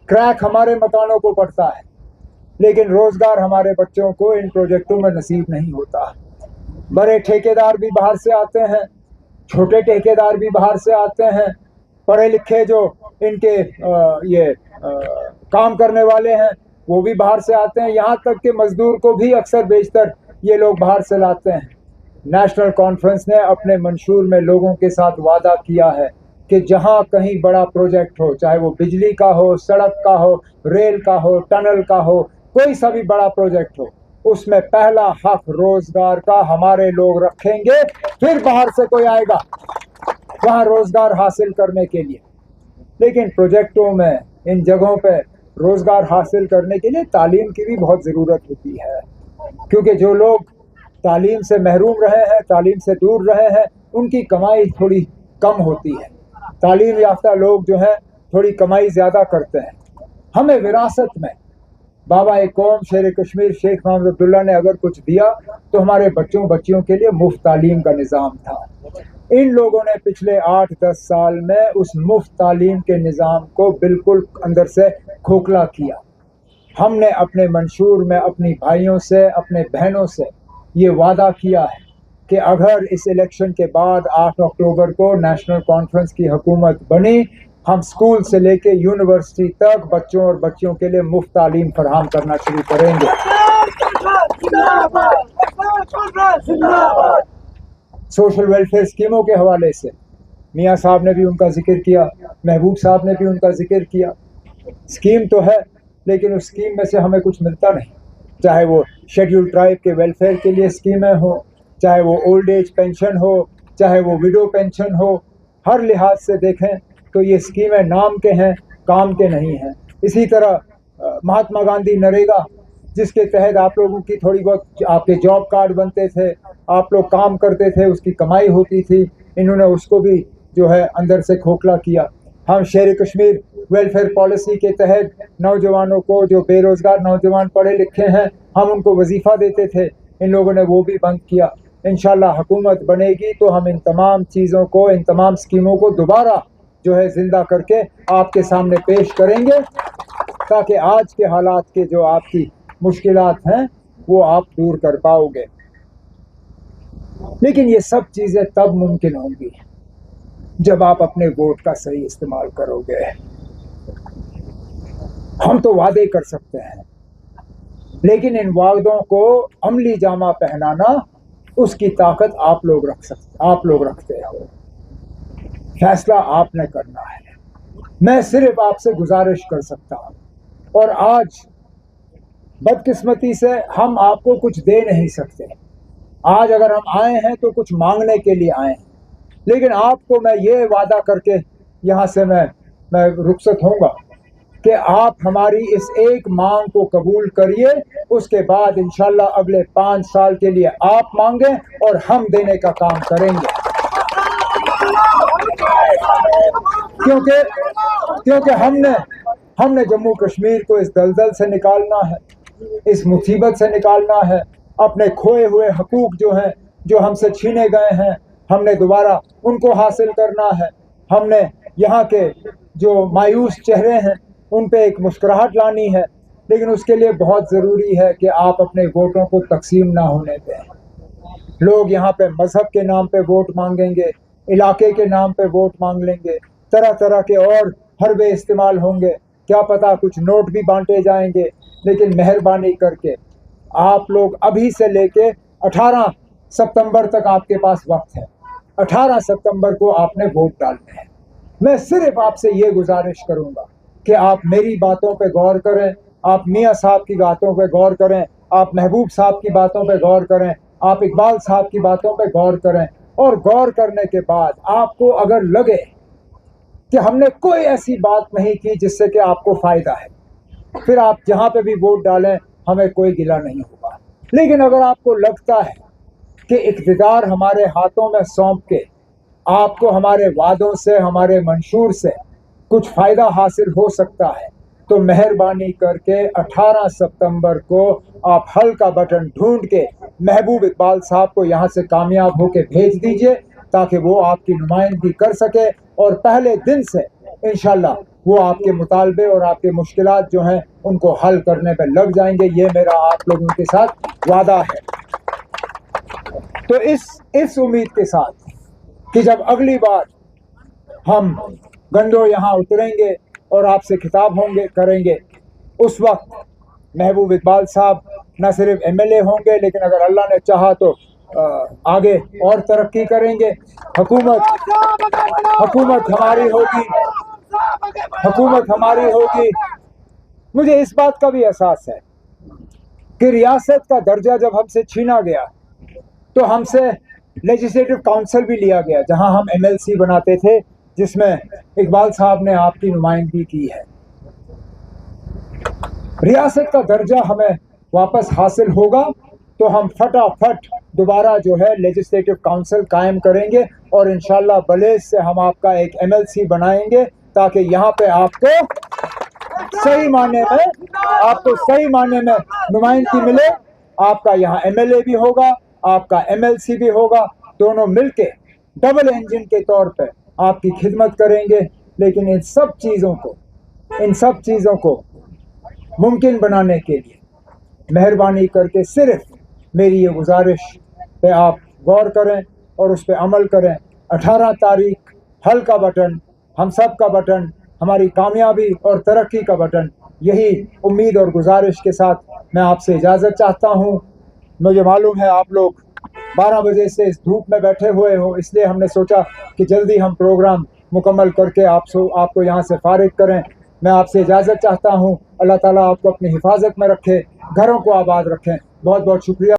Crack हमारे मकानों को पड़ता है, लेकिन रोजगार हमारे बच्चों को इन प्रोजेक्टों में नसीब नहीं होता। बड़े ठेकेदार भी बाहर से आते हैं, छोटे ठेकेदार भी बाहर से आते हैं, पढ़े लिखे जो इनके काम करने वाले हैं वो भी बाहर से आते हैं, यहाँ तक कि मजदूर को भी अक्सर बेशतर ये लोग बाहर से लाते हैं। नेशनल कॉन्फ्रेंस ने अपने मंशूर में लोगों के साथ वादा किया है कि जहां कहीं बड़ा प्रोजेक्ट हो, चाहे वो बिजली का हो, सड़क का हो, रेल का हो, टनल का हो, कोई सा भी बड़ा प्रोजेक्ट हो, उसमें पहला हक रोजगार का हमारे लोग रखेंगे, फिर बाहर से कोई आएगा वहां रोजगार हासिल करने के लिए। लेकिन प्रोजेक्टों में, इन जगहों पे रोजगार हासिल करने के लिए तालीम की भी बहुत ज़रूरत होती है, क्योंकि जो लोग तालीम से महरूम रहे हैं, तालीम से दूर रहे हैं, उनकी कमाई थोड़ी कम होती है। तालीम याफ्ता लोग जो हैं थोड़ी कमाई ज़्यादा करते हैं। हमें विरासत में बाबा एक कौम शेर कश्मीर शेख मोहम्मद अब्दुल्ला ने अगर कुछ दिया तो हमारे बच्चों बच्चियों के लिए मुफ्त तालीम का निज़ाम था। इन लोगों ने पिछले 8-10 साल में उस मुफ्त तालीम के निज़ाम को बिल्कुल अंदर से खोखला किया। हमने अपने मंशूर में अपनी भाइयों से, अपने बहनों से ये वादा किया है कि अगर इस इलेक्शन के बाद 8 अक्टूबर को नेशनल कॉन्फ्रेंस की हुकूमत बनी, हम स्कूल से लेके यूनिवर्सिटी तक बच्चों और बच्चियों के लिए मुफ्त तालीम फराहम करना शुरू करेंगे। सोशल वेलफेयर स्कीमों के हवाले से मियाँ साहब ने भी उनका जिक्र किया, महबूब साहब ने भी उनका जिक्र किया। स्कीम तो है, लेकिन उस स्कीम में से हमें कुछ मिलता नहीं, चाहे वो शेड्यूल ट्राइब के वेलफेयर के लिए स्कीमें हो, चाहे वो ओल्ड एज पेंशन हो, चाहे वो विडो पेंशन हो। हर लिहाज से देखें तो ये स्कीमें नाम के हैं, काम के नहीं हैं। इसी तरह महात्मा गांधी नरेगा, जिसके तहत आप लोगों की थोड़ी बहुत आपके जॉब कार्ड बनते थे, आप लोग काम करते थे, उसकी कमाई होती थी, इन्होंने उसको भी जो है अंदर से खोखला किया। हम शेर कश्मीर वेलफेयर पॉलिसी के तहत नौजवानों को, जो बेरोजगार नौजवान पढ़े लिखे हैं, हम उनको वजीफ़ा देते थे, इन लोगों ने वो भी बंद किया। इंशाल्लाह हुकूमत बनेगी तो हम इन तमाम चीज़ों को, इन तमाम स्कीमों को दोबारा जो है जिंदा करके आपके सामने पेश करेंगे, ताकि आज के हालात के जो आपकी मुश्किलात हैं वो आप दूर कर पाओगे। लेकिन ये सब चीज़ें तब मुमकिन होंगी जब आप अपने वोट का सही इस्तेमाल करोगे। हम तो वादे कर सकते हैं, लेकिन इन वादों को अमली जामा पहनाना, उसकी ताकत आप लोग रखते हो। फैसला आपने करना है। मैं सिर्फ आपसे गुजारिश कर सकता हूं, और आज बदकिस्मती से हम आपको कुछ दे नहीं सकते। आज अगर हम आए हैं तो कुछ मांगने के लिए आए हैं, लेकिन आपको मैं ये वादा करके यहाँ से मैं रुखसत होऊंगा कि आप हमारी इस एक मांग को कबूल करिए, उसके बाद इंशाल्लाह अगले 5 साल के लिए आप मांगे और हम देने का काम करेंगे। क्योंकि हमने जम्मू कश्मीर को इस दलदल से निकालना है, इस मुसीबत से निकालना है। अपने खोए हुए हकूक जो हैं, जो हमसे छीने गए हैं, हमने दोबारा उनको हासिल करना है। हमने यहाँ के जो मायूस चेहरे हैं उन पे एक मुस्कुराहट लानी है, लेकिन उसके लिए बहुत ज़रूरी है कि आप अपने वोटों को तकसीम ना होने दें। लोग यहाँ पे मज़हब के नाम पे वोट मांगेंगे, इलाके के नाम पे वोट मांग लेंगे, तरह तरह के और हरबे इस्तेमाल होंगे, क्या पता कुछ नोट भी बांटे जाएंगे। लेकिन मेहरबानी करके आप लोग अभी से लेके 18 सितंबर तक आपके पास वक्त है। 18 सितंबर को आपने वोट डालने हैं। मैं सिर्फ आपसे ये गुजारिश करूँगा कि आप मेरी बातों पे गौर करें, आप मियाँ साहब की बातों पे गौर करें, आप महबूब साहब की बातों पे गौर करें, आप इकबाल साहब की बातों पे गौर करें, और गौर करने के बाद आपको अगर लगे कि हमने कोई ऐसी बात नहीं की जिससे कि आपको फ़ायदा है, फिर आप जहाँ पे भी वोट डालें, हमें कोई गिला नहीं होगा। लेकिन अगर आपको लगता है कि इक़्तिदार हमारे हाथों में सौंप के आपको हमारे वादों से, हमारे मंशूर से कुछ फ़ायदा हासिल हो सकता है, तो मेहरबानी करके 18 सितंबर को आप हल का बटन ढूंढ के महबूब इकबाल साहब को यहाँ से कामयाब होके भेज दीजिए, ताकि वो आपकी नुमाइंदगी कर सके और पहले दिन से इंशाल्लाह वो आपके मुतालबे और आपके मुश्किलात जो हैं उनको हल करने पे लग जाएंगे। ये मेरा आप लोगों के साथ वादा है। तो इस उम्मीद के साथ कि जब अगली बार हम गंडो यहाँ उतरेंगे और आपसे खिताब करेंगे, उस वक्त महबूब इकबाल साहब न सिर्फ MLA होंगे, लेकिन अगर अल्लाह ने चाहा तो आगे और तरक्की करेंगे। हुकूमत हमारी होगी। मुझे इस बात का भी एहसास है कि रियासत का दर्जा जब हमसे छीना गया तो हमसे लेजिस्लेटिव काउंसिल भी लिया गया, जहां हम MLC बनाते थे, जिसमें इकबाल साहब ने आपकी नुमाइंदगी की है। रियासत का दर्जा हमें वापस हासिल होगा तो हम फटाफट दोबारा जो है लेजिस्लेटिव काउंसिल कायम करेंगे और इंशाल्लाह बलेस से हम आपका एक MLC बनाएंगे, ताकि यहाँ पे आपको सही माने में नुमाइंदगी मिले। आपका यहाँ MLA भी होगा, आपका MLC भी होगा, दोनों मिलके डबल इंजन के तौर पे आपकी खिदमत करेंगे। लेकिन इन सब चीज़ों को मुमकिन बनाने के लिए मेहरबानी करके सिर्फ मेरी ये गुजारिश पे आप गौर करें और उस पर अमल करें। 18 तारीख हल का बटन, हम सब का बटन, हमारी कामयाबी और तरक्की का बटन। यही उम्मीद और गुजारिश के साथ मैं आपसे इजाज़त चाहता हूँ। मुझे मालूम है आप लोग 12 बजे से इस धूप में बैठे हुए हो, इसलिए हमने सोचा कि जल्दी हम प्रोग्राम मुकम्मल करके आपको यहाँ से फारिग करें। मैं आपसे इजाज़त चाहता हूँ। अल्लाह ताला आपको अपनी हिफाजत में रखे, घरों को आबाद रखें। बहुत बहुत शुक्रिया।